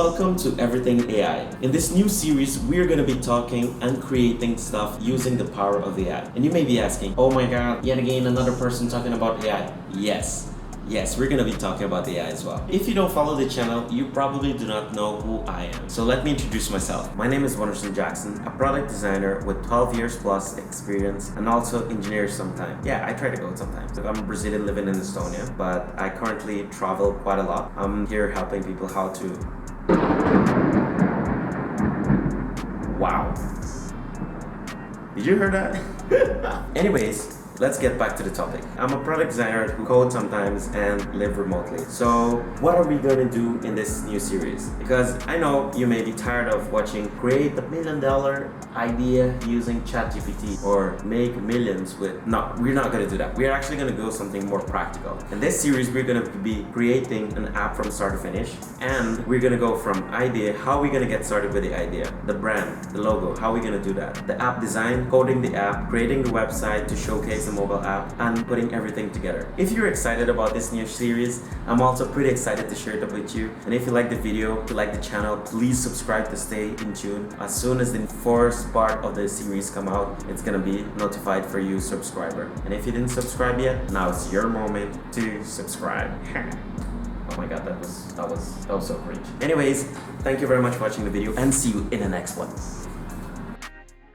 welcome to Everything AI. In this new series, we're going to be talking and creating stuff using the power of AI. And you may be asking, oh my god, yet again another person talking about AI. Yes, we're gonna be talking about AI as well. If you don't follow the channel, you probably do not know who I am. So let me introduce myself. My name is Wonderson Jackson, a product designer with 12 years plus experience and also engineer sometimes. Yeah, I try to code sometimes. I'm a Brazilian living in Estonia, but I currently travel quite a lot. I'm here helping people how to... Wow. Did you hear that? Anyways, let's get back to the topic. I'm a product designer who codes sometimes and live remotely. So what are we going to do in this new series? Because I know you may be tired of watching create the $1 million idea using ChatGPT or make millions with... No, we're not going to do that. We're actually going to go something more practical. In this series, we're going to be creating an app from start to finish, and we're going to go from idea, how are we going to get started with the idea, the brand, the logo, how are we going to do that, the app design, coding the app, creating the website to showcase the mobile app, and putting everything together. If you're excited about this new series, I'm also pretty excited to share it with you. And if you like the video, if you like the channel, please subscribe to stay in tune. As soon as the first part of the series come out, it's gonna be notified for you subscriber. And if you didn't subscribe yet, now it's your moment to subscribe. Oh my god, that was so cringe. Anyways, thank you very much for watching the video and see you in the next one.